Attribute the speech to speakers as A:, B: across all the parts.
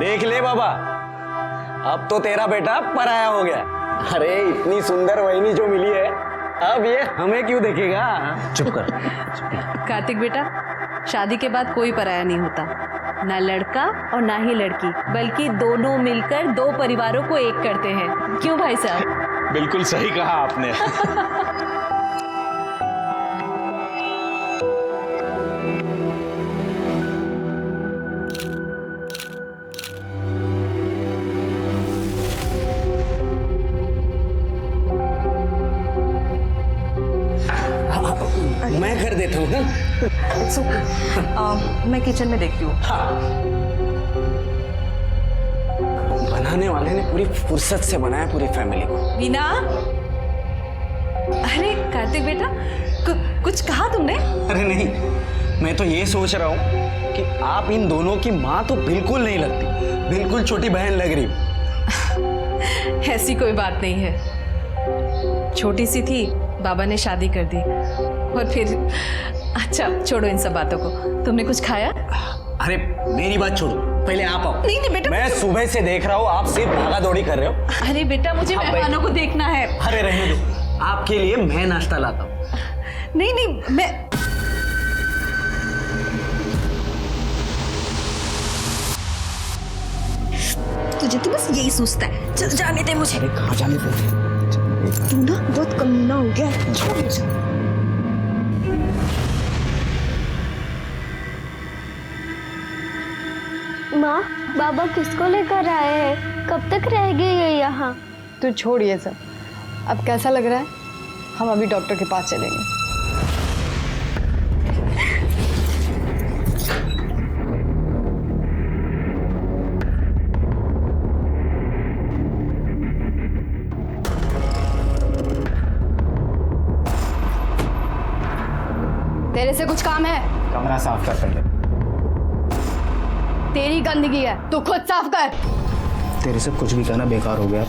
A: देख ले बाबा, अब तो तेरा बेटा पराया हो गया। अरे इतनी सुंदर वहिनी जो मिली है, अब ये हमें क्यों देखेगा?
B: चुप कर।
C: कार्तिक बेटा, शादी के बाद कोई पराया नहीं होता, ना लड़का और ना ही लड़की, बल्कि दोनों मिलकर दो परिवारों को एक करते हैं। क्यों भाई साहब?
B: बिल्कुल सही कहा आपने।
A: मैं कर देता हूँ ना।
C: मैं किचन में देखती हूँ।
A: बनाने वाले ने पूरी फुर्सत से बनाया पूरी फैमिली को।
C: वीना, अरे कार्तिक बेटा, कुछ कहा तुमने?
A: अरे नहीं, मैं तो ये सोच रहा हूँ कि आप इन दोनों की माँ तो बिल्कुल नहीं लगती, बिल्कुल छोटी बहन लग रही हो।
C: ऐसी कोई बात नहीं है, छोटी सी थी, बाबा ने शादी कर दी और फिर। अच्छा छोड़ो इन सब बातों को, तुमने कुछ खाया?
A: अरे मेरी बात छोड़ो, पहले आप आओ।
C: नहीं नहीं बेटा,
A: मैं सुबह से देख रहा हूँ आप सिर्फ भागा दौड़ी कर रहे हो।
C: अरे बेटा, मुझे मेहमानों को देखना है।
A: अरे रहने दो, आपके लिए मैं नाश्ता लाता हूँ।
C: नहीं नहीं, मैं तुझे तो बस यही सोचता है। चल जाने दे मुझे।
A: अरे कहाँ जाने दे?
C: तू ना बहुत कमीना हो गया। छोड़ मुझे।
D: माँ, बाबा किसको लेकर आए हैं? कब तक रहेगी ये यहाँ?
E: तू छोड़ ये सब। अब कैसा लग रहा है? हम अभी डॉक्टर के पास चलेंगे। तेरे से कुछ काम है?
B: कमरा साफ कर पहले।
E: तेरी गंदगी है, तू खुद साफ कर।
B: तेरे से कुछ भी कहना बेकार हो गया,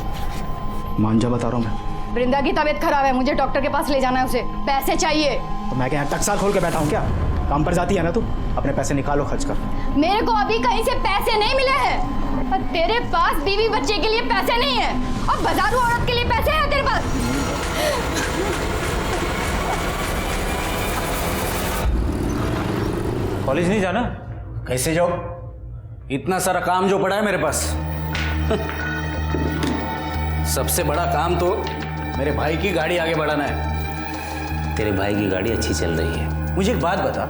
B: मान जा बता रहा हूँ मैं।
E: वृंदा की तबीयत खराब है, मुझे डॉक्टर के पास ले जाना है उसे। पैसे चाहिए।
B: तो मैं क्या टकसाल खोल के बैठा हूँ क्या? काम पर जाती है ना तू, अपने पैसे निकालो खर्च कर।
E: मेरे को अभी कहीं से पैसे नहीं मिले हैं और तेरे पास बीवी बच्चे के लिए पैसे नहीं है और बाजारू औरत के लिए पैसे हैं तेरे पास।
B: कॉलेज नहीं जाना?
A: कैसे जाओ? इतना सारा काम जो पड़ा है मेरे पास। सबसे बड़ा काम तो मेरे भाई की गाड़ी आगे बढ़ाना है। तेरे भाई की गाड़ी अच्छी चल रही है। मुझे एक बात बता,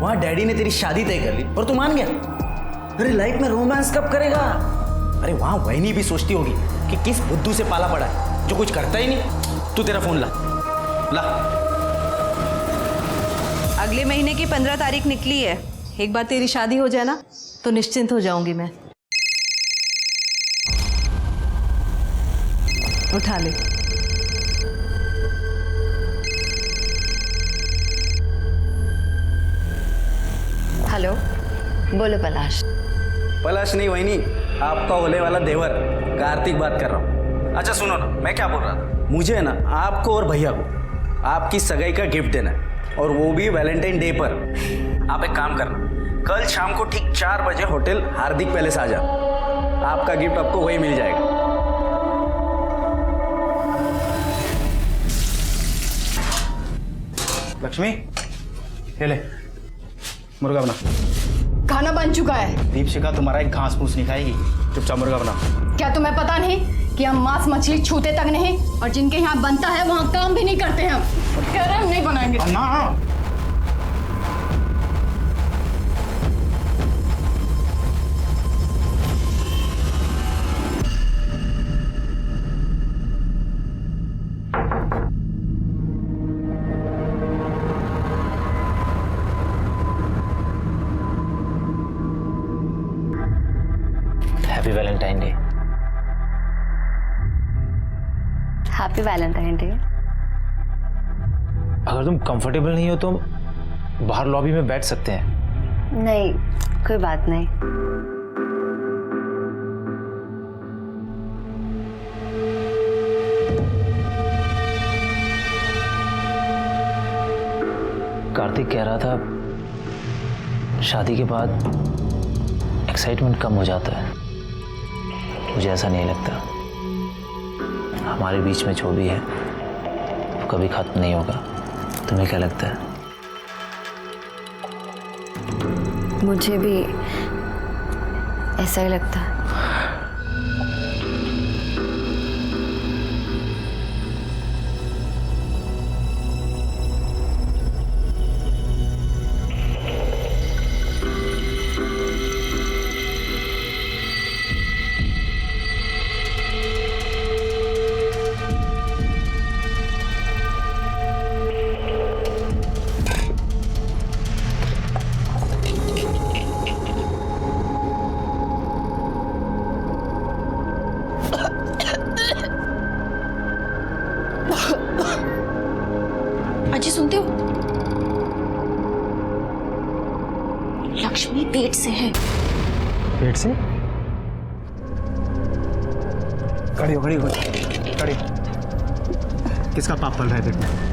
A: वहां डैडी ने तेरी शादी तय कर ली और तू मान गया? अरे लाइफ में रोमांस कब करेगा? अरे वहां वहिनी भी सोचती होगी कि किस बुद्धू से पाला पड़ा है जो कुछ करता ही नहीं। तू तेरा फोन ला ला।
C: अगले महीने की 15 तारीख निकली है। एक बार तेरी शादी हो जाए ना तो निश्चिंत हो जाऊंगी मैं। उठा ले।
E: हेलो, बोलो पलाश।
A: पलाश नहीं वहिनी, आपका होने वाला देवर कार्तिक बात कर रहा हूँ। अच्छा सुनो ना, मैं क्या बोल रहा था, मुझे ना आपको और भैया को आपकी सगाई का गिफ्ट देना है, और वो भी वैलेंटाइन डे पर। आप एक काम करना, कल शाम को ठीक 4 बजे होटल हार्दिक पैलेस आ जा। आपका गिफ्ट आपको वही मिल जाएगा।
B: लक्ष्मी ये ले मुर्गा बना।
E: खाना बन चुका है।
B: दीपशिखा तुम्हारा एक घास फूस नहीं खाएगी, चुपचाप मुर्गा बना।
E: क्या तुम्हें पता नहीं कि हम मांस मछली छूते तक नहीं, और जिनके यहाँ बनता है वहाँ काम भी नहीं करते हम। कह रहे हम नहीं बनाएंगे
B: ना। Happy Valentine day.
D: Happy Valentine day.
F: अगर तुम कंफर्टेबल नहीं हो तो बाहर लॉबी में बैठ सकते हैं।
D: नहीं, कोई बात नहीं।
F: कार्तिक कह रहा था शादी के बाद एक्साइटमेंट कम हो जाता है। मुझे ऐसा नहीं लगता। हमारे बीच में जो भी है वो कभी खत्म नहीं होगा। तुम्हें क्या लगता है?
E: मुझे भी ऐसा ही लगता है।
G: अजी सुनते हो? लक्ष्मी पेट से है।
B: पेट से? खड़ी हो, खड़ी हो, खड़ी। किसका पाप पल रहा है पेट में?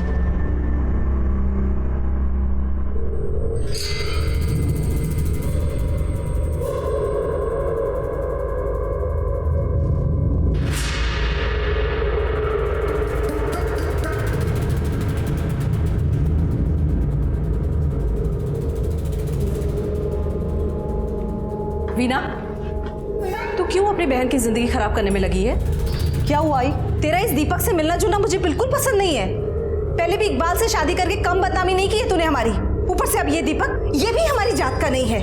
C: वीना, तू क्यों अपनी बहन की जिंदगी खराब करने में लगी है? क्या हुआ आई? तेरा इस दीपक से मिलना जुलना मुझे बिल्कुल पसंद नहीं है। पहले भी इकबाल से शादी करके कम बदनामी नहीं की है तूने हमारी। ऊपर से अब ये दीपक, ये भी हमारी जात का नहीं है।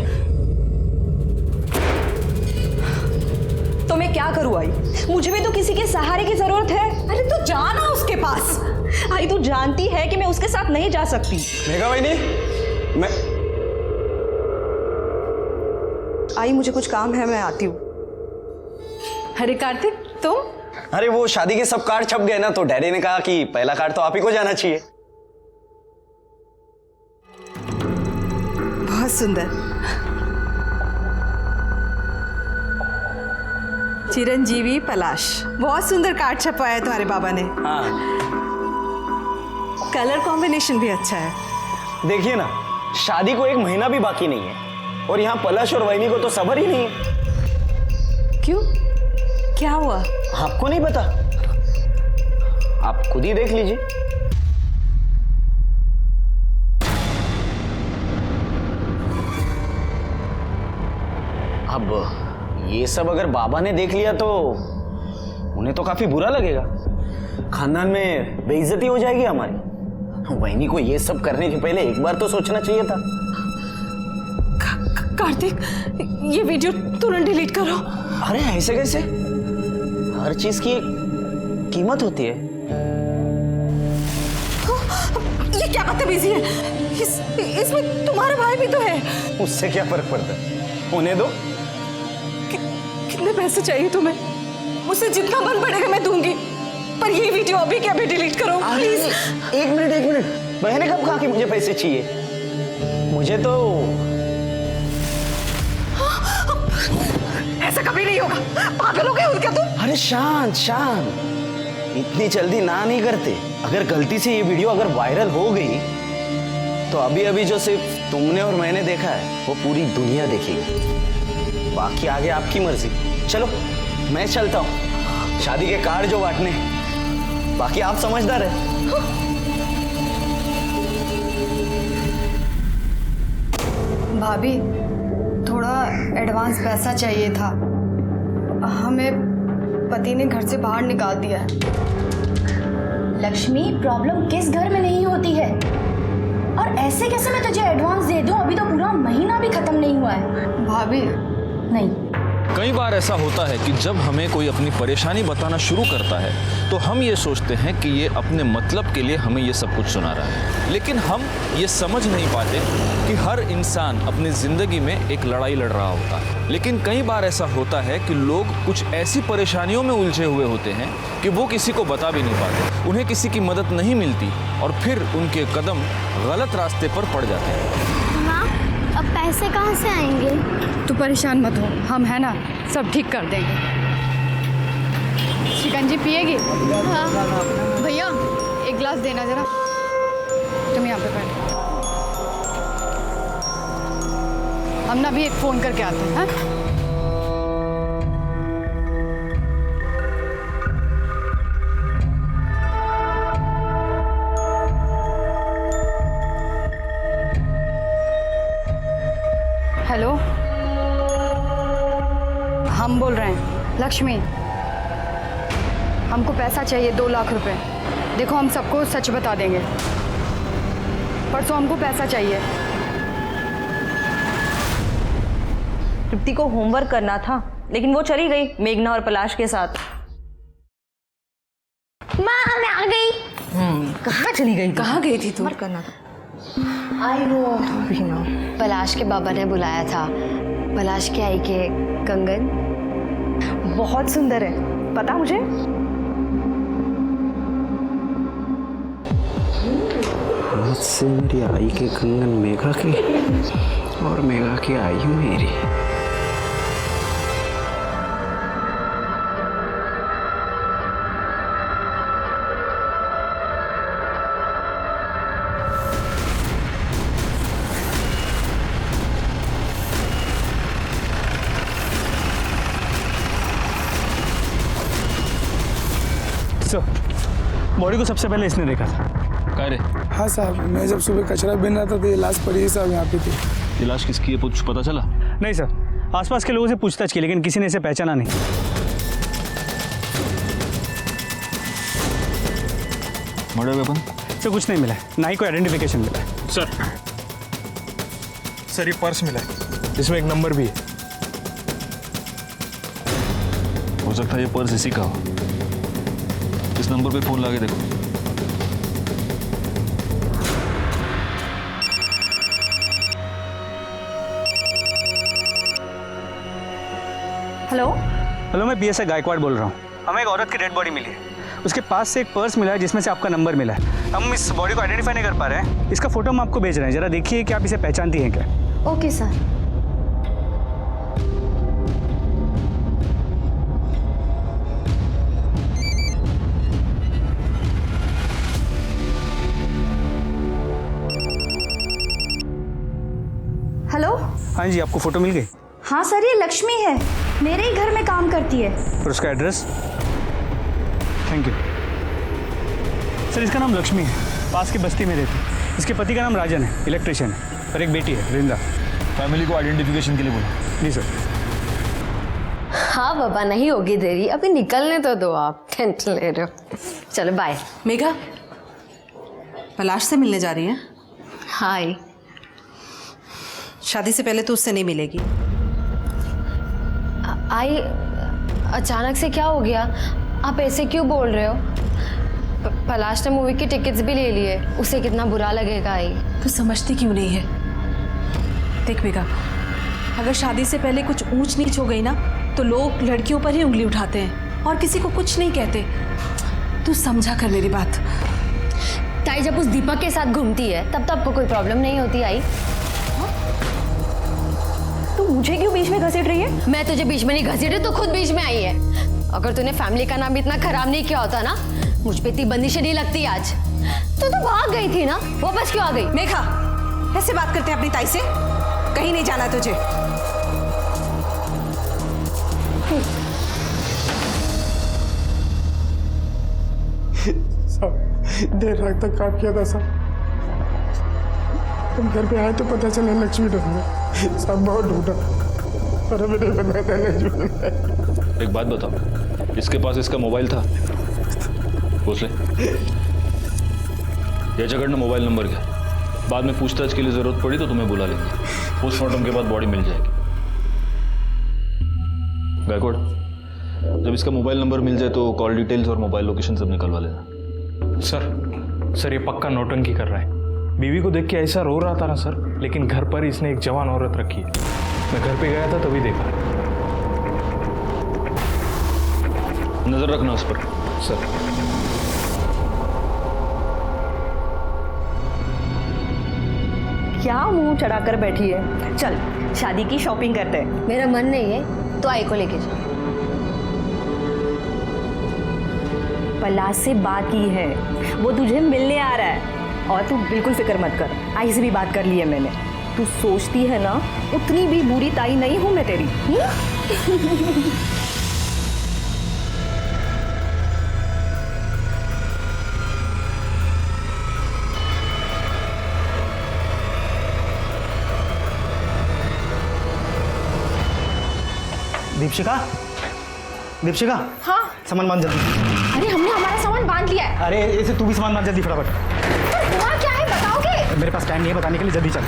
C: तो मैं क्या करूं आई? मुझे भी तो किसी के सहारे की जरूरत है। अरे तू जा ना उसके पास। आई तू जानती है कि मैं उसके साथ नहीं जा सकती।
H: मेघा बहनी, मैं
C: आई मुझे कुछ काम है, मैं आती हूँ। अरे कार्तिक तुम?
H: अरे वो शादी के सब कार्ड छप गए ना, तो डैडी ने कहा कि पहला कार्ड तो आप ही को जाना चाहिए।
C: बहुत सुंदर। चिरंजीवी पलाश, बहुत सुंदर कार्ड छपवाया है तुम्हारे बाबा ने।
H: हाँ
C: कलर कॉम्बिनेशन भी अच्छा है।
H: देखिए ना, शादी को 1 महीना भी बाकी नहीं है और यहाँ पलाश और वैनी को तो सबर ही नहीं है।
C: क्यों, क्या हुआ?
H: आपको नहीं पता? आप खुद ही देख लीजिए। अब ये सब अगर बाबा ने देख लिया तो उन्हें तो काफी बुरा लगेगा। खानदान में बेइज्जती हो जाएगी हमारी। वैनी को ये सब करने के पहले एक बार तो सोचना चाहिए था।
C: कार्तिक, ये वीडियो तुरंत डिलीट करो।
H: अरे ऐसे कैसे? हर चीज की कीमत होती है।
C: ये क्या बदतमीजी है? इसमें तुम्हारा भाई भी तो है।
H: उससे क्या फर्क पड़ता है? उन्हें दो।
C: कितने पैसे चाहिए तुम्हें? मुझसे जितना बन पड़ेगा मैं दूंगी, पर ये वीडियो अभी के अभी डिलीट करो प्लीज।
H: एक मिनट। मैंने कब कहा कि मुझे पैसे चाहिए? मुझे तो
C: ऐसा कभी नहीं होगा। पागल हो गए हो क्या तुम?
H: अरे शांत, इतनी जल्दी ना नहीं करते। अगर गलती से ये वीडियो अगर वायरल हो गई तो अभी अभी जो सिर्फ तुमने और मैंने देखा है वो पूरी दुनिया देखेगी। बाकी आगे आपकी मर्जी। चलो मैं चलता हूँ, शादी के कार्ड जो बांटने, बाकी आप समझदार है।
E: भाभी, थोड़ा एडवांस पैसा चाहिए था। हमें पति ने घर से बाहर निकाल दिया है।
G: लक्ष्मी, प्रॉब्लम किस घर में नहीं होती है? और ऐसे कैसे मैं तुझे एडवांस दे दूं? अभी तो पूरा महीना भी खत्म नहीं हुआ है।
E: भाभी
G: नहीं,
I: कई बार ऐसा होता है कि जब हमें कोई अपनी परेशानी बताना शुरू करता है तो हम ये सोचते हैं कि ये अपने मतलब के लिए हमें ये सब कुछ सुना रहा है, लेकिन हम ये समझ नहीं पाते कि हर इंसान अपनी ज़िंदगी में एक लड़ाई लड़ रहा होता है। लेकिन कई बार ऐसा होता है कि लोग कुछ ऐसी परेशानियों में उलझे हुए होते हैं कि वो किसी को बता भी नहीं पाते, उन्हें किसी की मदद नहीं मिलती और फिर उनके कदम गलत रास्ते पर पड़ जाते हैं।
D: माँ, अब पैसे कहाँ से आएंगे?
E: तू परेशान मत हो, हम है ना, सब ठीक कर देंगे। शिकंजी पिएगी? हाँ। भैया एक गिलास देना जरा। तुम यहाँ पे बैठो, हम ना भी एक फ़ोन करके आते हैं। हाँ? लक्ष्मी, हमको पैसा चाहिए 2 लाख रुपए। देखो हम सबको सच बता देंगे, परसों हमको पैसा चाहिए।
C: तृप्ति को होमवर्क करना था, लेकिन वो चली गई मेघना और पलाश के साथ।
G: माँ मैं आ गई।
C: कहाँ चली गई? कहाँ गई थी तू?
G: करना था। आई नो पलाश के बाबा ने बुलाया था। पलाश के आई के कंगन
C: बहुत सुंदर है, पता मुझे।
H: मुझसे मेरी आई के कंगन मेघा की और मेघा की आई मेरी।
B: बॉडी को सबसे पहले इसने देखा था।
I: कह रे
J: हाँ साहब, मैं जब सुबह कचरा बिन रहा था तो ये लाश पड़ी है साहब यहाँ पे थी।
I: ये लाश किसकी है कुछ पता चला?
B: नहीं सर, आसपास के लोगों से पूछताछ की लेकिन किसी ने इसे पहचाना नहीं।
I: Murder weapon?
B: सर कुछ नहीं मिला है, ना ही कोई आइडेंटिफिकेशन मिला है।
J: सर ये पर्स मिला है, इसमें एक नंबर भी है।
I: हो सकता है ये पर्स इसी का हो। इस नंबर पे फोन लगा के देखो।
C: हेलो,
B: हेलो, मैं पीएसआई गायकवाड़ बोल रहा हूँ। हमें एक औरत की डेड बॉडी मिली है, उसके पास से एक पर्स मिला है जिसमें से आपका नंबर मिला है। हम इस बॉडी को आइडेंटिफाई नहीं कर पा रहे हैं, इसका फोटो हम आपको भेज रहे हैं, जरा देखिए कि आप इसे पहचानती हैं क्या।
G: Okay sir.
C: हेलो।
B: हाँ जी, आपको फोटो मिल गई?
G: हाँ सर, ये लक्ष्मी है, मेरे ही घर में काम करती है।
B: और उसका एड्रेस? Thank you sir. इसका नाम लक्ष्मी है, पास की बस्ती में रहती है। इसके पति का नाम राजन है, इलेक्ट्रिशियन है, और एक बेटी है वृंदा।
I: फैमिली को आइडेंटिफिकेशन के लिए बोला।
B: जी सर।
G: हाँ बाबा, नहीं होगी देरी, अभी निकलने तो दो, आप टेंशन ले रहे हो। चलो बाय।
C: मेघा, पलाश से मिलने जा रही है?
G: हाय।
C: शादी से पहले तो उससे नहीं मिलेगी।
G: आई, अचानक से क्या हो गया? आप ऐसे क्यों बोल रहे हो? पलाश ने मूवी की टिकट्स भी ले लिए, उसे कितना बुरा लगेगा। आई,
C: तू समझती क्यों नहीं है? देख मेघा, अगर शादी से पहले कुछ ऊंच नीच हो गई ना तो लोग लड़कियों पर ही उंगली उठाते हैं और किसी को कुछ नहीं कहते। तू समझा कर मेरी बात।
G: ताई जब उस दीपक के साथ घूमती है तब तो आपको कोई प्रॉब्लम नहीं होती। आई,
C: तू मुझे क्यों बीच में घसीट रही है?
G: मैं तुझे बीच में नहीं घसीटी, तो खुद बीच में आई है। अगर तूने फैमिली का नाम इतना खराब नहीं किया होता ना, मुझ पे इतनी बंदिशें नहीं लगती आज। तो भाग गई थी ना, वापस क्यों आ गई?
C: मेघा, ऐसे बात करते हैं अपनी ताई से? कहीं नहीं जाना तुझे।
J: साहब देर रात तक काम किया था साहब, तुम घर पे आए तो पता चला लक्ष्मी ढूंढ है। साहब बहुत ढूंढा पर हमें नहीं पता था लक्ष्मी है।
I: एक बात बताओ, इसके पास इसका मोबाइल था? पूछ ले। ये जगह मोबाइल नंबर क्या? बाद में पूछताछ के लिए जरूरत पड़ी तो तुम्हें बुला लेंगे। पोस्टमार्टम के बाद बॉडी मिल जाएगी। गायकवाड़, जब इसका मोबाइल नंबर मिल जाए तो कॉल डिटेल्स और मोबाइल लोकेशन सब निकलवा लेना।
B: सर ये पक्का नौटंकी कर रहा है। बीवी को देख के ऐसा रो रहा था ना सर, लेकिन घर पर इसने एक जवान औरत रखी है। मैं घर पे गया था तभी देखा।
I: नजर रखना उस पर।
B: सर
C: क्या मुंह चढ़ाकर बैठी है? चल शादी की शॉपिंग करते हैं।
G: मेरा मन नहीं है तो आई को लेके जा।
C: पलाश से बात की है, वो तुझे मिलने आ रहा है। और तू बिल्कुल फिक्र मत कर, आई से भी बात कर ली है मैंने। तू सोचती है ना उतनी भी बुरी ताई नहीं हूं मैं तेरी।
B: दीपशिका, दीपशिका,
C: हाँ
B: सामान बांध जल्दी।
C: अरे हमने हमारा सामान बांध लिया है।
B: अरे ऐसे तू भी सामान बांध जल्दी फटाफट।
C: वहाँ क्या है बताओगे?
B: मेरे पास टाइम नहीं है बताने के लिए, जल्दी चल।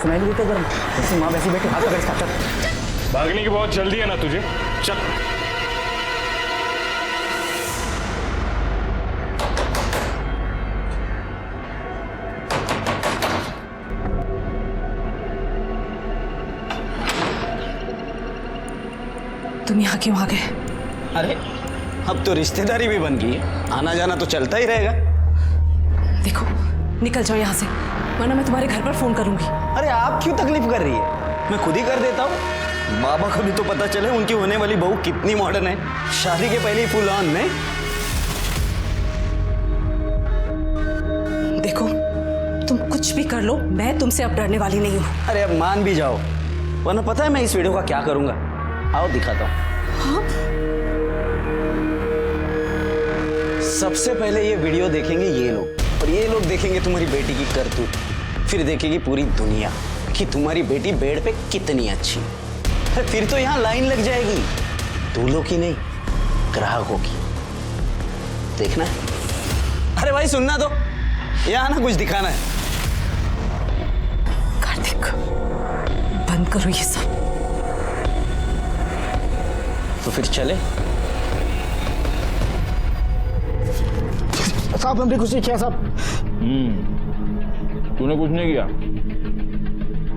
B: सुनाई नहीं देता गर्म, जैसे माँ वैसे बैठे हाथ पकड़ इसका, चल।
K: भागने की बहुत जल्दी है ना तुझे, चल।
C: तुम यहाँ क्यों आ गए?
H: अरे अब तो रिश्तेदारी भी बन गई है, आना जाना तो चलता ही रहेगा।
C: देखो निकल जाओ यहाँ से, वरना मैं तुम्हारे घर पर फोन करूंगी।
H: अरे आप क्यों तकलीफ कर रही है, मैं खुद ही कर देता हूँ। बाबा को भी तो पता चले उनकी होने वाली बहू कितनी मॉडर्न है, शादी के पहले ही फुल ऑन में।
C: देखो तुम कुछ भी कर लो, मैं तुमसे अब डरने वाली नहीं हूँ।
H: अरे अब मान भी जाओ, वरना पता है मैं इस वीडियो का क्या करूंगा, आओ दिखाता हूँ। सबसे पहले ये वीडियो देखेंगे ये लोग, और ये लोग देखेंगे तुम्हारी बेटी की करतूत, फिर देखेगी पूरी दुनिया कि तुम्हारी बेटी बेड पे कितनी अच्छी है। फिर तो यहाँ लाइन लग जाएगी, दूल्हों की नहीं ग्राहकों की। देखना है? अरे भाई सुनना तो, यहाँ ना कुछ दिखाना है।
C: कार्तिक बंद करो ये सब।
H: तो फिर चले।
J: साहब हमने कुछ नहीं किया साहब।
I: तूने कुछ नहीं किया,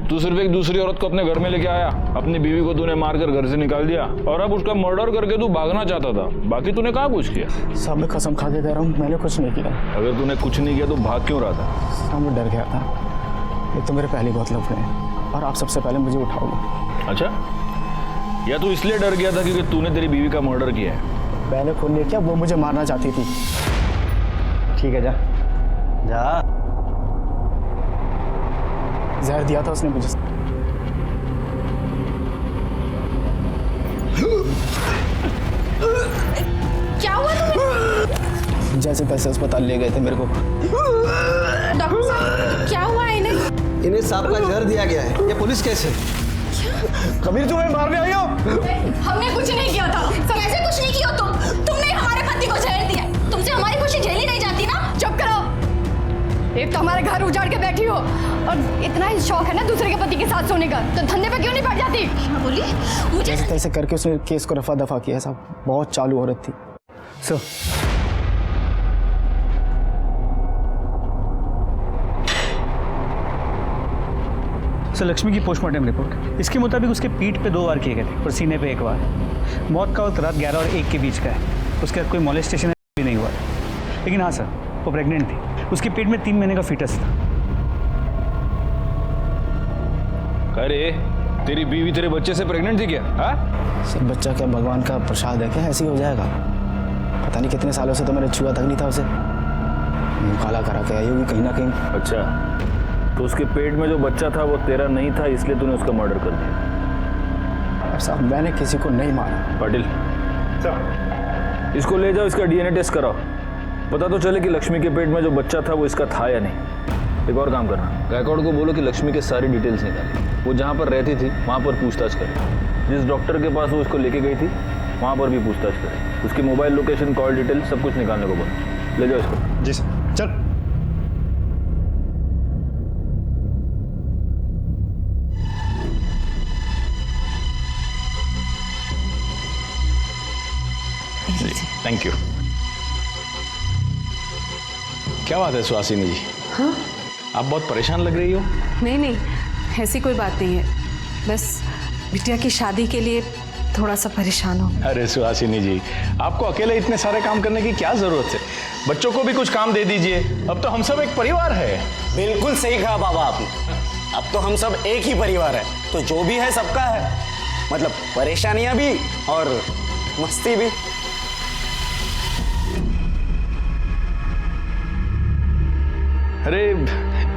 I: तू सिर्फ एक दूसरी औरत को अपने घर में लेके आया, अपनी बीवी को तूने मारकर घर से निकाल दिया, और अब उसका मर्डर करके तू भागना चाहता था। बाकी तूने कहाँ कुछ किया?
J: साहब मैं कसम खा के कह रहा हूँ, मैंने कुछ नहीं किया।
I: अगर तूने कुछ नहीं किया तो भाग क्यों रहा था?
J: साहब मैं डर गया था, एक तो मेरे पहले बहुत लफड़े हैं, और आप सबसे पहले मुझे उठाओगे।
I: अच्छा, या तू इसलिए डर गया था क्योंकि तूने तेरी बीवी का मर्डर किया है?
J: मैंने खून नहीं किया, वो मुझे मारना चाहती थी।
H: ठीक है जा जा।
J: जहर दिया था उसने मुझे।
C: क्या हुआ तुम्हें?
J: जैसे तैसे अस्पताल ले गए थे मेरे को।
C: डॉक्टर साहब क्या हुआ है इन्हें?
H: इन्हें सांप का जहर दिया गया है। ये पुलिस केस है।
J: कबीर तुम्हें मारने आई हो?
C: हमने कुछ नहीं किया था। सब ऐसे कुछ नहीं किया तुमने हमारे पति को जहर दिया। तुमसे हमारी खुशी झेली नहीं जाती ना?
E: चुप करो। एक तो हमारे घर उजाड़ के बैठी हो, और इतना ही शौक है ना दूसरे के पति के साथ सोने का, तो धंधे पे क्यों नहीं पड़ जाती?
C: बोली मुझे
J: जैसे तैसे करके उसने केस को रफा दफा किया साहब। बहुत चालू औरत थी। सो
B: सर लक्ष्मी की पोस्टमार्टम रिपोर्ट, इसके मुताबिक उसके पीठ पे 2 बार किए गए थे और सीने पे 1 बार। मौत का वक्त रात 11 और 1 के बीच का है। उसके बाद कोई मॉलेस्टेशन भी नहीं हुआ, लेकिन हाँ सर वो प्रेग्नेंट थी। उसके पेट में 3 महीने का फीटस था।
I: अरे तेरी बीवी तेरे बच्चे से प्रेग्नेंट थी क्या? हाँ
J: सर बच्चा क्या भगवान का प्रसाद है क्या? ऐसे ही हो जाएगा? पता नहीं कितने सालों से तो मैंने छुआ तक नहीं था उसे। काला करा के आई होगी कहीं ना कहीं।
I: अच्छा, तो उसके पेट में जो बच्चा था वो तेरा नहीं था, इसलिए तूने उसका मर्डर कर दिया?
J: और साहब मैंने किसी को नहीं मारा।
I: पाटिल इसको ले जाओ, इसका डीएनए टेस्ट कराओ, पता तो चले कि लक्ष्मी के पेट में जो बच्चा था वो इसका था या नहीं। एक और काम करना, गायकवाड़ को बोलो कि लक्ष्मी के सारी डिटेल्स निकाले, वो जहाँ पर रहती थी वहाँ पर पूछताछ करे। जिस डॉक्टर के पास वो उसको लेके गई थी वहाँ पर भी पूछताछ करे। उसकी मोबाइल लोकेशन, कॉल डिटेल सब कुछ निकालने को बोलो। ले जाओ इसको।
B: जी सर, चल।
I: Thank you. क्या बात है सुहासिनी जी?
C: हाँ
I: आप बहुत परेशान लग रही हो।
C: नहीं नहीं, ऐसी कोई बात नहीं है, बस बिटिया की शादी के लिए थोड़ा सा परेशान हो।
I: अरे सुहासिनी जी, आपको अकेले इतने सारे काम करने की क्या जरूरत है? बच्चों को भी कुछ काम दे दीजिए, अब तो हम सब एक परिवार है।
H: बिल्कुल सही कहा बाबा आपने, अब तो हम सब एक ही परिवार है, तो जो भी है सबका है, मतलब परेशानियां भी और मस्ती भी।
I: अरे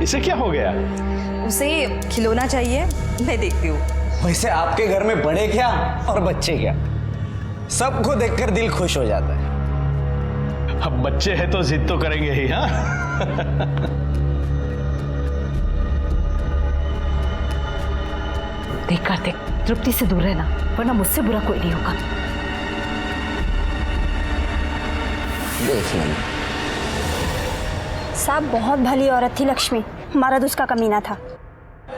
I: इसे क्या हो गया?
C: उसे खिलौना चाहिए, मैं देखती हूँ।
H: वैसे आपके घर में बड़े क्या और बच्चे क्या, सबको देखकर दिल खुश हो जाता है।
I: अब बच्चे हैं तो जिद तो करेंगे ही। हाँ
C: देख कार्तिक, तृप्ति से दूर रहना, वरना मुझसे बुरा कोई नहीं होगा।
H: देख लेना।
D: साहब बहुत भली औरत थी लक्ष्मी, मर्द उसका कमीना था,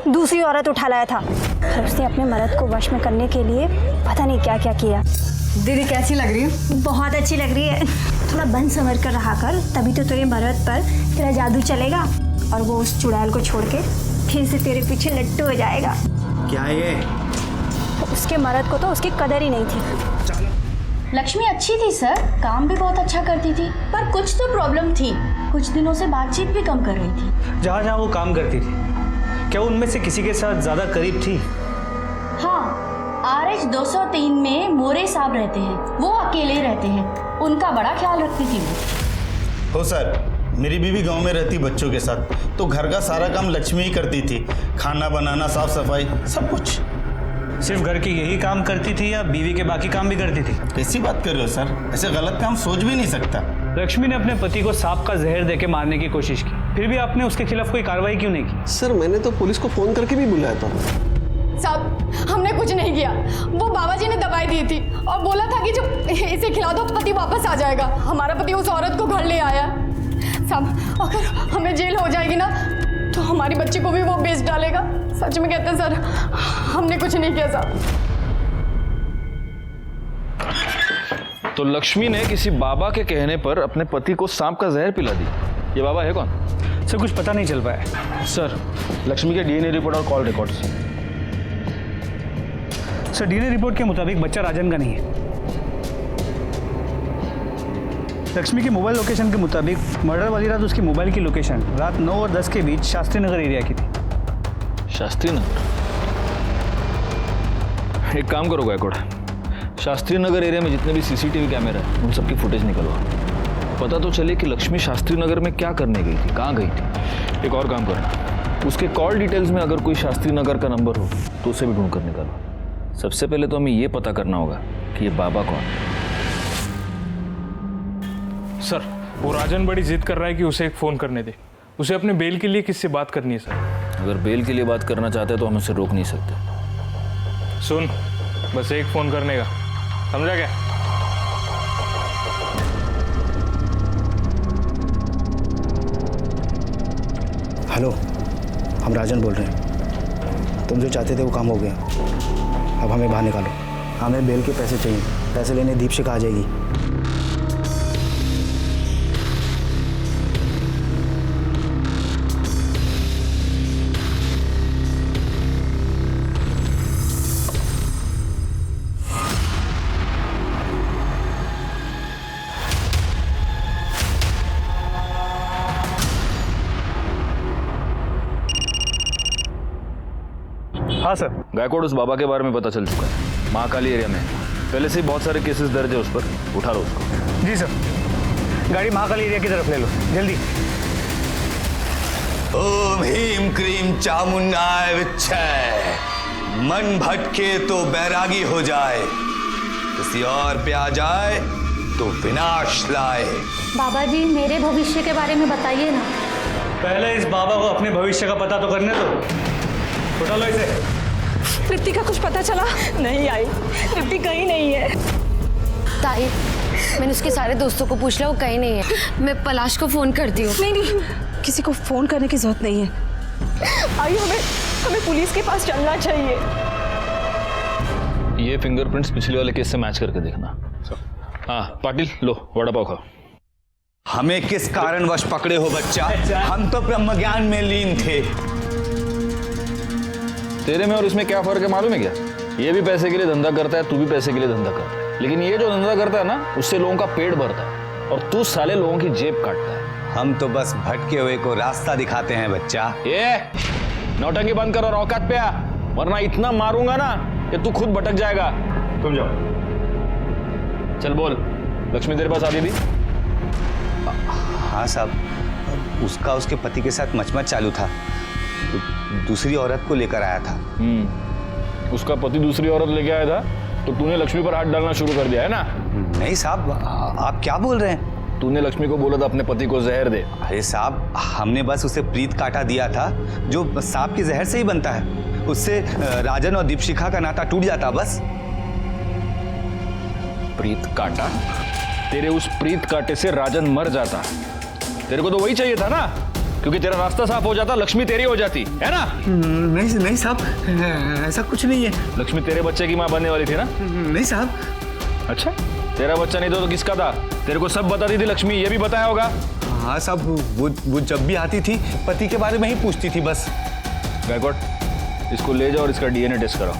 D: दूसरी औरत उठा लाया था और उसने अपने मर्द को वश में करने के लिए पता नहीं क्या क्या किया।
E: दीदी कैसी लग रही है?
D: बहुत अच्छी लग रही है। थोड़ा बन संवर कर रहा कर, तभी तो तेरे मर्द पर तेरा जादू चलेगा और वो उस चुड़ैल को छोड़ के फिर से तेरे पीछे लट्टू हो जाएगा।
J: क्या है ये?
D: उसके मर्द को तो उसकी कदर ही नहीं थी।
L: लक्ष्मी अच्छी थी सर, काम भी बहुत अच्छा करती थी, पर कुछ तो प्रॉब्लम थी। कुछ दिनों से बातचीत भी कम कर रही थी।
B: जहाँ जहाँ वो काम करती थी, क्या उनमें से किसी के साथ ज़्यादा करीब थी?
L: हाँ, RH 203 में मोरे साहब रहते हैं, वो अकेले रहते हैं, उनका बड़ा ख्याल रखती थी वो।
M: हो सर, मेरी बीवी गांव में रहती बच्चों के साथ, तो घर का सारा काम लक्ष्मी ही करती थी, खाना बनाना, साफ सफाई, सब कुछ।
B: सिर्फ घर के यही काम करती थी या बीवी के बाकी काम भी करती थी?
M: कैसी बात कर रहे हो सर, ऐसे गलत काम सोच भी नहीं सकता।
B: लक्ष्मी ने अपने पति को सांप का जहर देके मारने की कोशिश की, फिर भी आपने उसके खिलाफ कोई कार्रवाई क्यों नहीं की?
J: सर मैंने तो पुलिस को फोन करके भी बुलाया था।
E: साहब हमने कुछ नहीं किया, वो बाबा जी ने दवाई दी थी और बोला था कि जो इसे खिला दो पति वापस आ जाएगा। हमारा पति उस औरत को घर ले आया। साहब अगर हमें जेल हो जाएगी ना तो हमारी बच्ची को भी वो बेच डालेगा। सच में कहते हैं सर, हमने कुछ नहीं किया साहब।
I: तो लक्ष्मी ने किसी बाबा के कहने पर अपने पति को सांप का जहर पिला दी। ये बाबा है कौन?
B: सर कुछ पता नहीं चल पाया।
I: सर लक्ष्मी के DNA रिपोर्ट और call records.
B: Sir DNA report के मुताबिक बच्चा राजन का नहीं है। लक्ष्मी के मोबाइल लोकेशन के मुताबिक मर्डर वाली रात उसकी मोबाइल की लोकेशन रात 9 और 10 के बीच शास्त्री नगर एरिया की थी।
I: शास्त्री नगर? एक काम करो गायकवाड़, शास्त्री नगर एरिया में जितने भी CCTV कैमरा है उन सबकी फुटेज निकलवा, पता तो चले कि लक्ष्मी शास्त्री नगर में क्या करने गई थी, कहाँ गई थी। एक और काम करना, उसके कॉल डिटेल्स में अगर कोई शास्त्री नगर का नंबर हो तो उसे भी ढूंढ कर निकालो। सबसे पहले तो हमें ये पता करना होगा कि ये बाबा कौन है।
K: सर वो राजन बड़ी जिद कर रहा है कि उसे एक फ़ोन करने दे। उसे अपने बेल के लिए किससे बात करनी है सर?
I: अगर बेल के लिए बात करना चाहते तो हम उसे रोक नहीं सकते।
K: सुन, बस एक फ़ोन करने का, समझा क्या?
J: हेलो, हम राजन बोल रहे हैं। तुम जो चाहते थे वो काम हो गया, अब हमें बाहर निकालो। हमें बेल के पैसे चाहिए, पैसे लेने दीपशिखा आ जाएगी।
B: हाँ सर।
I: गायकवाड़, उस बाबा के बारे में पता चल चुका है, महाकाली एरिया में पहले से ही बहुत सारे केसेस दर्ज है उस पर, उठा लो उसको।
B: जी सर, गाड़ी महाकाली एरिया की तरफ ले लो, जल्दी।
H: ओम ह्रीम क्रीम चामुंडाय विच्छय, मन भटके तो बैरागी हो जाए, किसी और पे आ जाए तो विनाश लाए।
L: बाबा जी मेरे भविष्य के बारे में बताइए ना।
B: पहले इस बाबा को अपने भविष्य का पता तो करने दो। उठा लो इसे।
C: तृप्ति का कुछ पता चला? नहीं आई, तृप्ति कहीं नहीं है।
G: ताई, मैंने उसके सारे दोस्तों को पूछ लिया, वो कहीं नहीं है। मैं पलाश को फोन करती हूँ।
C: नहीं नहीं, किसी को फोन करने की जरूरत नहीं है। आइए, हमें पुलिस के पास चलना चाहिए।
I: ये फिंगरप्रिंट्स पिछले वाले केस से मैच करके देखना। हाँ पाटिल, लो वड़ा पाव खाओ।
H: हमें किस कारणवश पकड़े हो बच्चा? हम तो ब्रह्म ज्ञान में लीन थे।
I: तेरे में और इसमें क्या फर्क है मालूम है क्या? ये भी पैसे के लिए धंधा करता है, तू भी पैसे के लिए धंधा करता है, लेकिन ये जो धंधा करता है ना उससे लोगों का पेट भरता है और तू साले लोगों की जेब काटता है।
H: हम तो बस भटके हुए को रास्ता दिखाते हैं बच्चा।
I: ये नौटंकी बंद कर और औकात पे आ, वरना इतना मारूंगा ना कि तू खुद भटक जाएगा। तुम जाओ। चल बोल, लक्ष्मी तेरे पास आ गई थी?
H: हाँ साहब, उसका उसके पति के साथ मचमच चालू था, तो दूसरी औरत को लेकर आया था।
I: उसका पति दूसरी औरत लेके आया था तो तूने लक्ष्मी पर हाथ डालना शुरू कर दिया है ना?
H: नहीं साहब, आप क्या बोल रहे हैं?
I: तूने लक्ष्मी को बोला था अपने पति को जहर दे।
H: अरे साहब, हमने बस उसे प्रीत काटा दिया था जो सांप के जहर से ही बनता है।
N: उससे राजन और दीपशिखा का नाता टूट जाता बस।
I: प्रीत काटा? तेरे उस प्रीत काटे से राजन मर जाता। तेरे को तो वही चाहिए था ना, क्योंकि तेरा रास्ता साफ हो जाता, लक्ष्मी तेरी हो जाती है ना?
N: नहीं साहब, ऐसा कुछ नहीं है।
I: लक्ष्मी तेरे बच्चे की माँ बनने वाली थी ना?
N: नहीं साहब।
I: अच्छा, तेरा बच्चा नहीं तो किसका था? तेरे को सब बताती थी लक्ष्मी, ये भी बताया होगा।
N: हाँ साहब, वो जब भी आती थी पति के बारे में ही पूछती थी बस।
I: गायकवाड़, इसको ले जाओ और इसका डीएनए टेस्ट कराओ।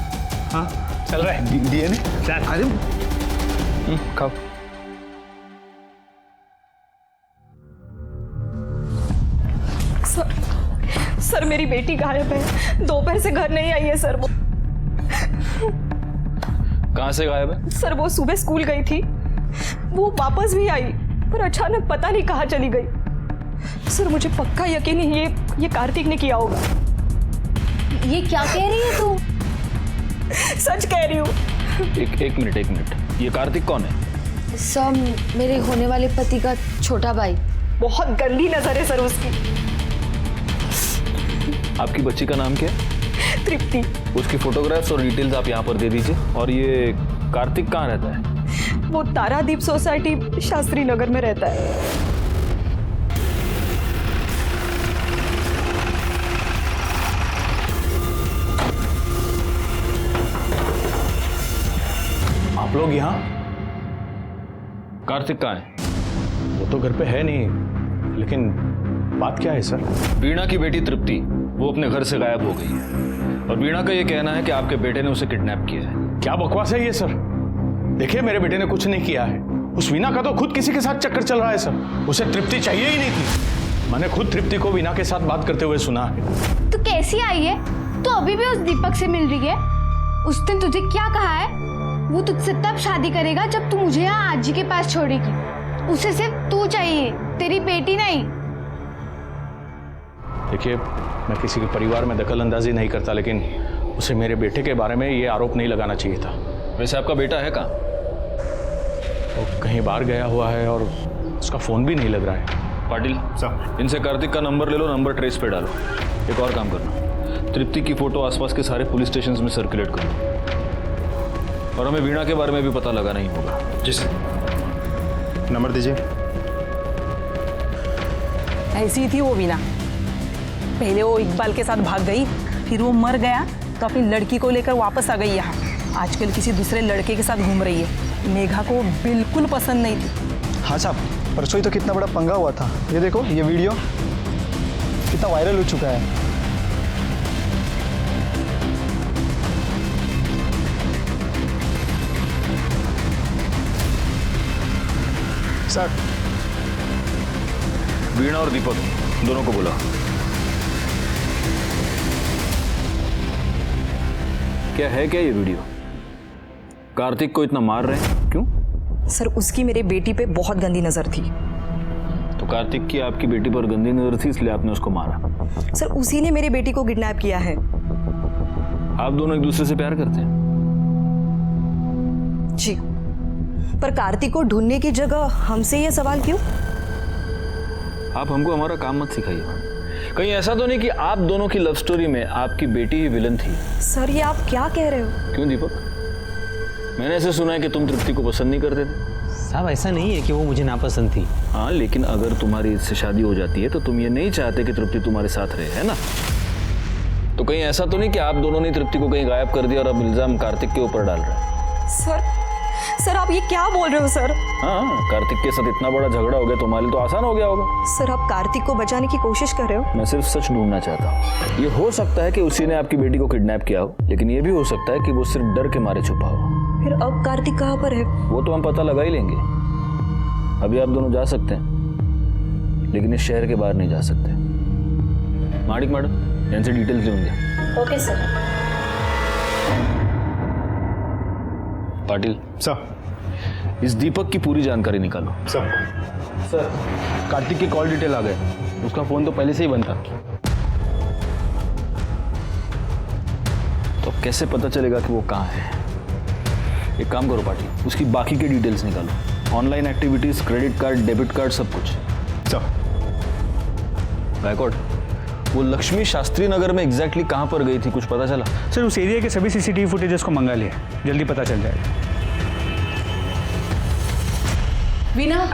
N: हाँ चल रहा है डीएनए। अरे
I: खाओ।
C: सर मेरी बेटी गायब है, दोपहर से घर नहीं आई है सर। वो
I: कहाँ से गायब है?
C: सर वो सुबह स्कूल गई थी, वो वापस भी आई पर अचानक पता नहीं कहाँ चली गई। सर मुझे पक्का यकीन है ये कार्तिक ने किया होगा।
G: ये क्या कह रही है तू?
C: सच कह रही हूँ।
I: एक मिनट, ये कार्तिक कौन है?
G: सर मेरे होने वाले पति का छोटा भाई।
C: बहुत गंदी नजर है सर उसकी।
I: आपकी बच्ची का नाम क्या है?
C: तृप्ति।
I: उसकी फोटोग्राफ्स और डिटेल्स आप यहाँ पर दे दीजिए। और ये कार्तिक कहाँ रहता है?
C: वो तारादीप सोसाइटी शास्त्री नगर में रहता है।
B: आप लोग यहाँ?
I: कार्तिक कहाँ है?
B: वो तो घर पे है नहीं, लेकिन बात क्या है सर?
I: वीणा की बेटी तृप्ति, वो अपने घर से गायब हो गई है और वीणा का ये कहना है कि आपके बेटे ने उसे किडनैप किया है।
B: क्या बकवास है ये सर? देखिए मेरे बेटे ने कुछ नहीं किया है। उस वीणा का तो खुद किसी के साथ चक्कर चल रहा है सर। उसे तृप्ति चाहिए ही नहीं थी। मैंने खुद तृप्ति को वीणा के साथ बात करते हुए सुना है।
D: तू कैसी आई है? तू अभी भी उस दीपक से मिल रही है? उस दिन तुझे क्या कहा है? वो तुझसे तब शादी करेगा जब तू मुझे यहाँ आजी के पास छोड़ेगी। उसे सिर्फ तू चाहिए, तेरी बेटी नहीं।
B: देखिए मैं किसी के परिवार में दखल अंदाजी नहीं करता, लेकिन उसे मेरे बेटे के बारे में ये आरोप नहीं लगाना चाहिए था।
I: वैसे आपका बेटा है कहाँ?
B: वो कहीं बाहर गया हुआ है और उसका फ़ोन भी नहीं लग रहा है।
I: पाटिल साहब, इनसे कार्तिक का नंबर ले लो, नंबर ट्रेस पे डालो। एक और काम करना, तृप्ति की फ़ोटो आसपास के सारे पुलिस स्टेशन में सर्कुलेट करो और हमें वीणा के बारे में भी पता लगाना ही होगा।
J: जी सर। नंबर दीजिए।
C: ऐसी थी वो वीणा। पहले वो इकबाल के साथ भाग गई, फिर वो मर गया तो अपनी लड़की को लेकर वापस आ गई यहाँ। आजकल किसी दूसरे लड़के के साथ घूम रही है। मेघा को बिल्कुल पसंद नहीं थी।
J: हाँ साहब, परसों ही तो कितना बड़ा पंगा हुआ था। ये देखो, ये वीडियो कितना वायरल हो चुका है। सर,
I: वीणा और दीपक दोनों को बुला। क्या है क्या ये वीडियो? कार्तिक को इतना मार रहे हैं क्यों?
C: सर उसकी मेरे बेटी पे बहुत गंदी नजर थी।
I: तो कार्तिक की आपकी बेटी पर गंदी नजर थी इसलिए आपने उसको मारा?
C: सर उसी ने मेरी बेटी को किडनैप किया है।
I: आप दोनों एक दूसरे से प्यार करते हैं?
C: जी, पर कार्तिक को ढूंढने की जगह हमसे ये सवाल क्यों?
I: आप हमको हमारा काम मत सिखाइए। कहीं ऐसा तो नहीं कि आप दोनों की लव स्टोरी में आपकी बेटी ही विलन थी?
C: सर ये आप क्या कह रहे हो?
I: क्यों दीपक, मैंने ऐसे सुना है कि तुम तृप्ति को पसंद नहीं करते थे।
F: साहब ऐसा नहीं है कि वो मुझे नापसंद थी।
I: हाँ, लेकिन अगर तुम्हारी इससे शादी हो जाती है तो तुम ये नहीं चाहते कि तृप्ति तुम्हारे साथ रहे, है ना? तो कहीं ऐसा तो नहीं कि आप दोनों ने तृप्ति को कहीं गायब कर दिया और अब इल्जाम कार्तिक के ऊपर डाल रहे हैं?
C: सर आप ये क्या बोल रहे हो सर?
I: हाँ, कार्तिक के साथ इतना बड़ा झगड़ा हो गया, तुम्हारे लिए तो आसान हो गया होगा।
C: सर आप कार्तिक को बचाने की कोशिश कर रहे हो?
I: मैं सिर्फ सच ढूंढना चाहता हूँ। ये हो सकता है कि उसी ने आपकी बेटी को किडनैप किया हो, लेकिन ये भी हो सकता है कि वो सिर्फ डर के मारे छुपा हो।
C: फिर अब कार्तिक कहाँ पर है?
I: वो तो हम पता लगा ही लेंगे। अभी आप दोनों जा सकते हैं, लेकिन इस शहर के बाहर नहीं जा सकते। माणिक मैडम, इनसे डिटेल्स लेंगे।
G: Okay sir.
I: पाटिल
J: सर,
I: इस दीपक की पूरी जानकारी निकालो।
J: सर कार्तिक की कॉल डिटेल आ गए। उसका फ़ोन तो पहले से ही बंद था।
I: तो कैसे पता चलेगा कि वो कहाँ है? एक काम करो पाटिल, उसकी बाकी की डिटेल्स निकालो। Online activities, credit card, debit card, सब कुछ।
J: सर।
I: गायकवाड़, वो लक्ष्मी शास्त्री नगर में एग्जैक्टली कहाँ पर गई थी, कुछ पता चला?
B: सर उस एरिया के सभी सीसीटीवी फुटेजेस को मंगा लिया, जल्दी पता चल जाएगा।
C: वीना,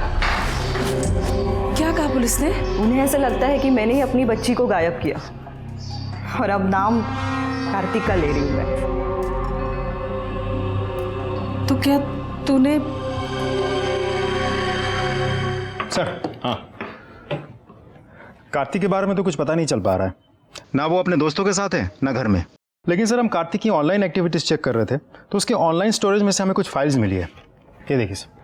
C: क्या कहा पुलिस ने?
O: उन्हें ऐसा लगता है कि मैंने ही अपनी बच्ची को गायब किया और अब नाम कार्तिक का ले रही हूँ मैं।
C: तो क्या तूने?
J: सर, हाँ, कार्तिक के बारे में तो कुछ पता नहीं चल पा रहा है, ना वो अपने दोस्तों के साथ है ना घर में। लेकिन सर हम कार्तिक की ऑनलाइन एक्टिविटीज़ चेक कर रहे थे तो उसके ऑनलाइन स्टोरेज में से हमें कुछ फाइल्स मिली है। ये देखिए सर।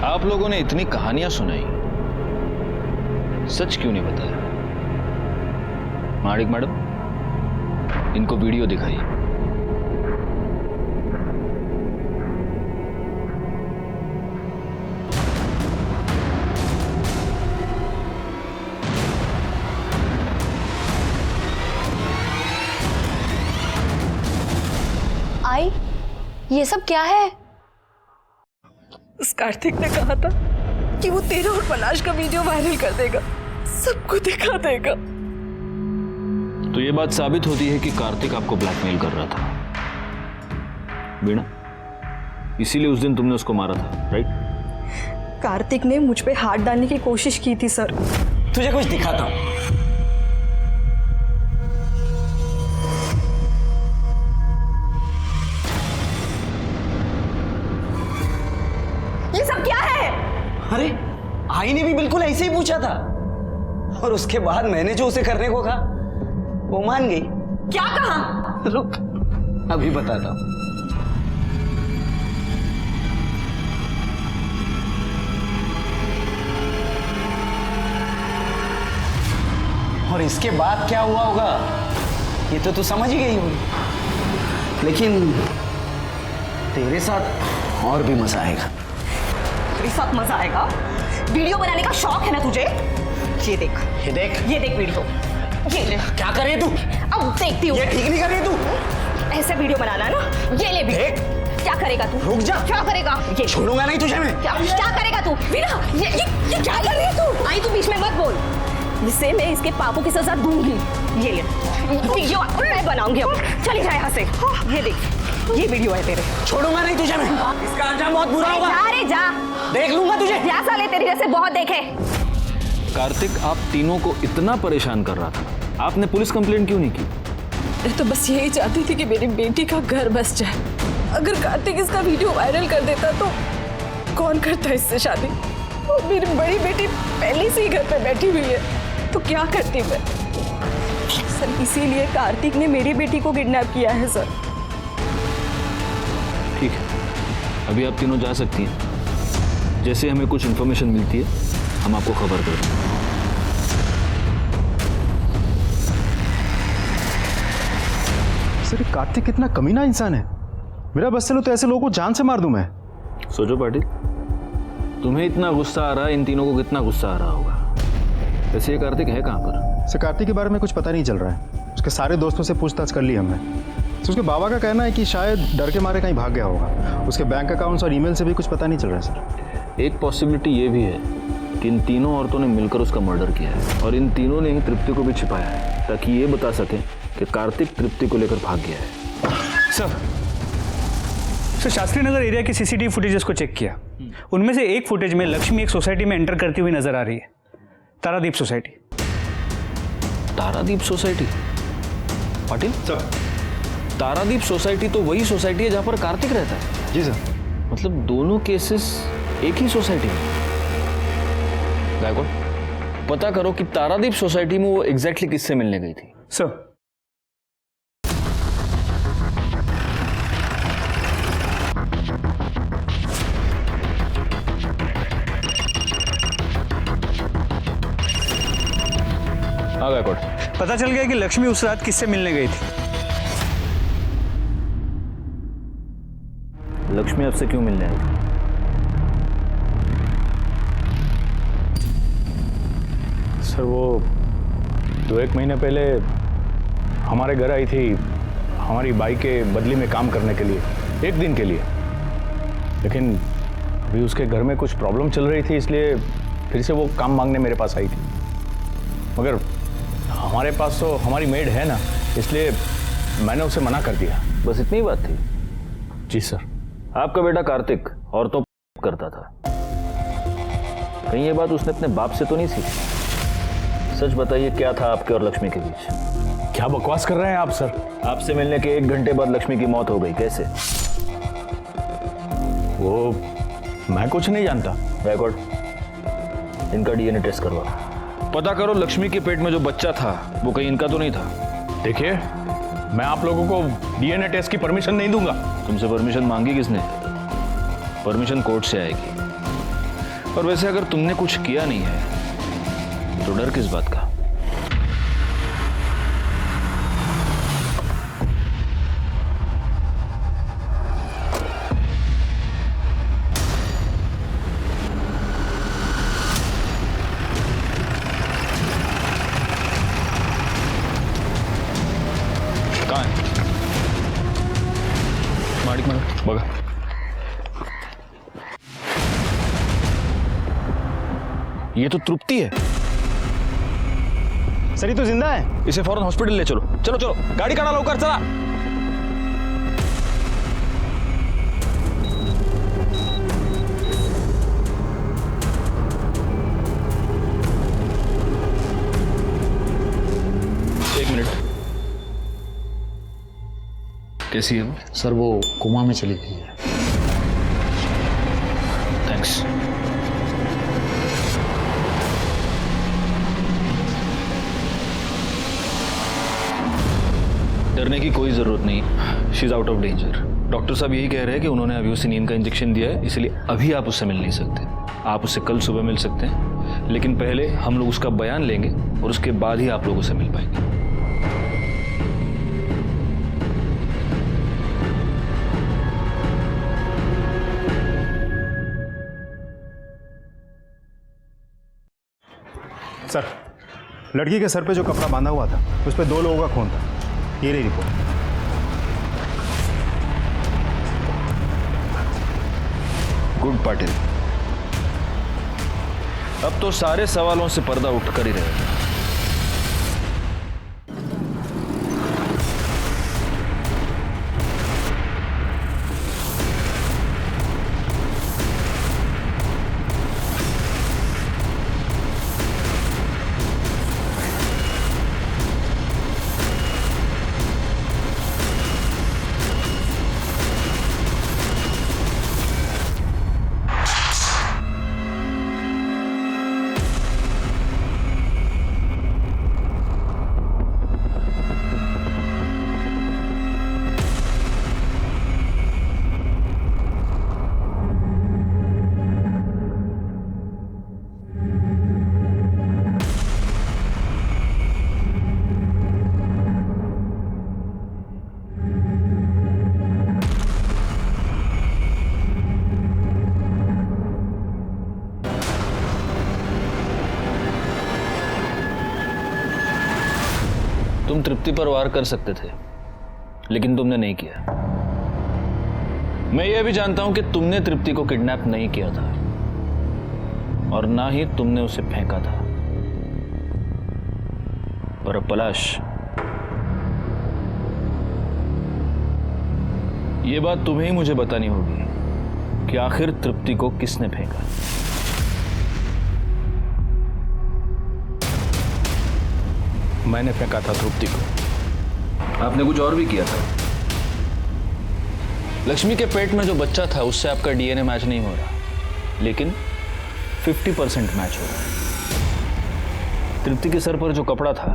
I: आप लोगों ने इतनी कहानियां सुनाई, सच क्यों नहीं बताया? माणिक मैडम, इनको वीडियो दिखाइए।
D: आई, ये सब क्या है?
C: उस कार्तिक ने कहा था कि वो तेरा और पलाश का वीडियो वायरल कर देगा, सबको दिखा देगा।
I: तो ये बात साबित होती है कि कार्तिक आपको ब्लैकमेल कर रहा था, वीणा। इसीलिए उस दिन तुमने उसको मारा था, राइट?
O: कार्तिक ने मुझ पे हाथ डालने की कोशिश की थी सर।
H: तुझे कुछ दिखाता हूं।
C: ये सब क्या है?
H: अरे आई ने भी बिल्कुल ऐसे ही पूछा था और उसके बाद मैंने जो उसे करने को कहा वो मान गई।
C: क्या कहा?
H: रुक, अभी बताता हूं। और इसके बाद क्या हुआ होगा ये तो तू समझ ही गई होगी, लेकिन तेरे साथ और भी मजा आएगा।
C: तेरे साथ मजा आएगा? वीडियो बनाने का शौक है ना तुझे? ये देख,
H: ये देख,
C: ये देख वीडियो। ये ले।
H: क्या कर रही है तू?
C: अब देखती हूँ।
H: ये ठीक नहीं कर रही है तू।
C: ऐसे वीडियो बनाना ना, ये ले वीडियो। क्या करेगा तू?
H: रुक जा।
C: क्या करेगा? ये
H: छोड़ूंगा नहीं तुझे मैं।
C: क्या करेगा तू? वीना, ये क्या कर रही है तू? आई, तू बीच में मत बोल। इसे मैं इसके पापों की सजा दूंगी। ये ले वीडियो मैं बनाऊंगी अब। चली जा यहाँ से। ये देख, ये वीडियो है तेरे।
H: छोड़ूंगा नहीं तुझे मैं। इसका अंजाम बहुत बुरा होगा।
C: जा रे जा,
H: देख लूंगा तुझे।
C: जा साले, तेरी जैसे बहुत देखे।
I: कार्तिक आप तीनों को इतना परेशान कर रहा था, आपने पुलिस कंप्लेंट क्यों नहीं की?
C: मैं तो बस यही चाहती थी कि मेरी बेटी का घर बस जाए। अगर कार्तिक इसका वीडियो वायरल कर देता तो कौन करता इससे शादी? और मेरी बड़ी बेटी पहले से ही घर पे बैठी हुई है, तो क्या करती मैं? सर इसीलिए कार्तिक ने मेरी बेटी को किडनैप किया है सर।
I: ठीक है, अभी आप तीनों जा सकती हैं। जैसे हमें कुछ इन्फॉर्मेशन मिलती है हम आपको खबर कर देंगे।
J: सर कार्तिक कितना कमीना इंसान है। मेरा बस चलो तो ऐसे लोगों को जान से मार दूं मैं।
I: सोचो पाटिल, तुम्हें इतना गुस्सा आ रहा है, इन तीनों को कितना गुस्सा आ रहा होगा। वैसे ये कार्तिक है कहाँ पर?
J: सर कार्तिक के बारे में कुछ पता नहीं चल रहा है। उसके सारे दोस्तों से पूछताछ कर ली हमने। तो उसके बाबा का कहना है कि शायद डर के मारे कहीं भाग गया होगा। उसके बैंक अकाउंट्स और ईमेल से भी कुछ पता नहीं चल रहा है सर।
I: एक पॉसिबिलिटी ये भी है कि इन तीनों औरतों ने मिलकर उसका मर्डर किया है और इन तीनों ने ही तृप्ति को भी छिपाया है ताकि ये बता सके कि कार्तिक तृप्ति को लेकर भाग गया है।
B: सर शास्त्री नगर एरिया के सीसीटीवी फुटेजेस को चेक किया। उनमें से एक फुटेज में लक्ष्मी एक सोसाइटी में एंटर करती हुई नजर आ रही है, Taradeep society.
I: Taradeep society? Patil sir, Taradeep society तो वही सोसाइटी है जहां पर कार्तिक रहता है।
J: जी सर।
I: मतलब दोनों केसेस एक ही सोसाइटी में। गायकवाड़, पता करो कि तारादीप सोसाइटी में वो एग्जैक्टली किससे मिलने गई थी।
B: सर
I: हाँ गायकवाड़,
B: पता चल गया कि लक्ष्मी उस रात किससे मिलने गई थी।
I: लक्ष्मी आपसे क्यों मिलने आई थी?
B: सर वो 2-1 महीने पहले हमारे घर आई थी हमारी बाई के बदली में काम करने के लिए, 1 दिन के लिए। लेकिन अभी उसके घर में कुछ प्रॉब्लम चल रही थी, इसलिए फिर से वो काम मांगने मेरे पास आई थी। मगर हमारे पास तो हमारी मेड है ना, इसलिए मैंने उसे मना कर दिया।
I: बस इतनी ही बात थी?
B: जी सर।
I: आपका बेटा कार्तिक और तो करता था, कहीं ये बात उसने अपने बाप से तो नहीं सीखी? सच बताइए, क्या था आपके और लक्ष्मी के बीच?
B: क्या बकवास कर रहे हैं आप सर?
I: आपसे मिलने के 1 घंटे बाद लक्ष्मी की मौत हो गई, कैसे?
B: वो मैं कुछ नहीं जानता।
I: रिकॉर्ड, इनका डीएनए टेस्ट करवा, पता करो लक्ष्मी के पेट में जो बच्चा था वो कहीं इनका तो नहीं था।
B: देखिए, मैं आप लोगों को डीएनए टेस्ट की परमिशन नहीं दूंगा।
I: तुमसे परमिशन मांगी किसने? परमिशन कोर्ट से आएगी। और वैसे अगर तुमने कुछ किया नहीं है तो डर किस बात का? कहाँ है? माडिक बघा। ये तो तृप्ति है।
B: सर ये तो जिंदा है।
I: इसे फौरन हॉस्पिटल ले चलो। चलो चलो, गाड़ी काढ़ा लवकर, चला। एक मिनट, कैसी है वो?
A: सर वो कोमा में चली गई है।
I: थैंक्स। डरने की कोई जरूरत नहीं, she is out of danger. Doctor साहब यही कह रहे हैं कि उन्होंने अभी उसे नींद का इंजेक्शन दिया है, इसलिए अभी आप उससे मिल नहीं सकते। आप उससे कल सुबह मिल सकते हैं, लेकिन पहले हम लोग उसका बयान लेंगे और उसके बाद ही आप लोग उससे मिल पाएंगे।
J: सर, लड़की के सर पे जो कपड़ा बांधा हुआ था उस पर 2 लोगों का खून था। ये रही रिपोर्ट।
I: गुड पाटिल, अब तो सारे सवालों से पर्दा उठकर ही रहेगा। तुम तृप्ति पर वार कर सकते थे, लेकिन तुमने नहीं किया। मैं यह भी जानता हूं कि तुमने तृप्ति को किडनैप नहीं किया था और ना ही तुमने उसे फेंका था। पर पलाश, यह बात तुम्हें ही मुझे बतानी होगी कि आखिर तृप्ति को किसने फेंका।
B: मैंने फेंका था तृप्ति को।
I: आपने कुछ और भी किया था। लक्ष्मी के पेट में जो बच्चा था उससे आपका डीएनए मैच नहीं हो रहा, लेकिन 50% मैच हो रहा है। तृप्ति के सर पर जो कपड़ा था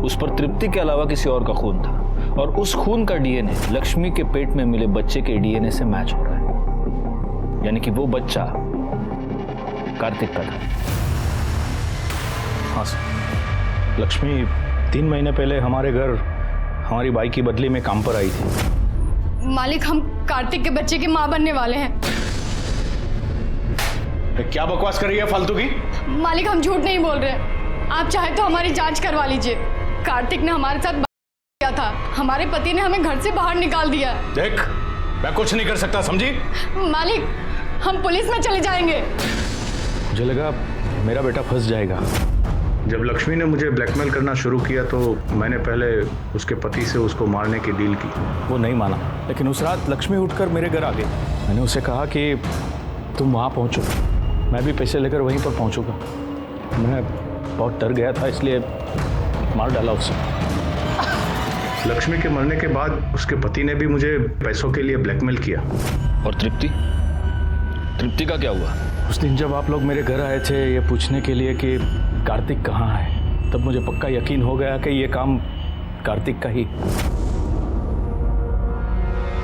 I: उस पर तृप्ति के अलावा किसी और का खून था, और उस खून का डीएनए लक्ष्मी के पेट में मिले बच्चे के डीएनए से मैच हो रहा है। यानी कि वो बच्चा कार्तिक का था।
B: हाँ सर, लक्ष्मी 3 महीने पहले हमारे घर हमारी बाई की बदली में काम पर आई थी।
E: मालिक, हम कार्तिक के बच्चे की माँ बनने वाले हैं।
B: क्या बकवास कर रही है फालतू की?
E: मालिक, हम झूठ नहीं बोल रहे हैं। आप चाहे तो हमारी जांच करवा लीजिए। कार्तिक ने हमारे साथ किया था, हमारे पति ने हमें घर से बाहर निकाल दिया।
N: देख, मैं कुछ नहीं कर सकता, समझी?
E: मालिक, हम पुलिस में चले जाएंगे।
N: मुझे लगा मेरा बेटा फंस जाएगा। जब लक्ष्मी ने मुझे ब्लैकमेल करना शुरू किया तो मैंने पहले उसके पति से उसको मारने की डील की। वो नहीं माना, लेकिन उस रात लक्ष्मी उठकर मेरे घर आ गई। मैंने उसे कहा कि तुम वहाँ पहुँचो, मैं भी पैसे लेकर वहीं पर पहुँचूंगा। मैं बहुत डर गया था, इसलिए मार डाला उसे। लक्ष्मी के मरने के बाद उसके पति ने भी मुझे पैसों के लिए ब्लैकमेल किया।
I: और तृप्ति का क्या हुआ?
N: उस दिन जब आप लोग मेरे घर आए थे ये पूछने के लिए कि कार्तिक कहाँ है, तब मुझे पक्का यकीन हो गया कि ये काम कार्तिक का ही।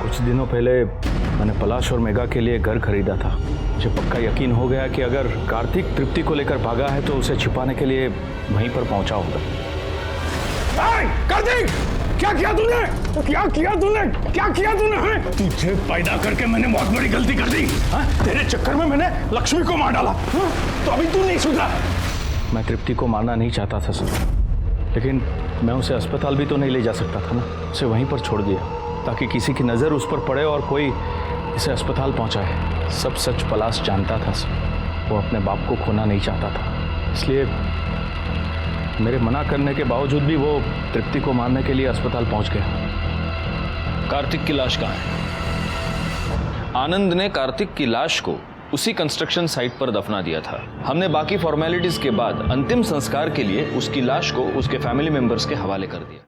N: कुछ दिनों पहले मैंने पलाश और मेघा के लिए घर खरीदा था। मुझे पक्का यकीन हो गया कि अगर कार्तिक तृप्ति को लेकर भागा है तो उसे छिपाने के लिए वहीं पर पहुंचा होगा। कार्तिक, क्या किया तूने? क्या किया तूने? क्या किया तूने? तुझे पैदा करके मैंने बहुत बड़ी गलती कर दी। तेरे चक्कर में मैंने लक्ष्मी को मार डाला। तो अभी तू नहीं सुधरा। मैं तृप्ति को मारना नहीं चाहता था सर, लेकिन मैं उसे अस्पताल भी तो नहीं ले जा सकता था ना। उसे वहीं पर छोड़ दिया ताकि किसी की नज़र उस पर पड़े और कोई इसे अस्पताल पहुंचाए। सब सच पलाश जानता था सर। वो अपने बाप को खोना नहीं चाहता था, इसलिए मेरे मना करने के बावजूद भी वो तृप्ति को मारने के लिए अस्पताल पहुंच गया।
I: कार्तिक की लाश कहाँ है? आनंद ने कार्तिक की लाश को उसी कंस्ट्रक्शन साइट पर दफना दिया था। हमने बाकी फॉर्मेलिटीज के बाद अंतिम संस्कार के लिए उसकी लाश को उसके फैमिली मेंबर्स के हवाले कर दिया।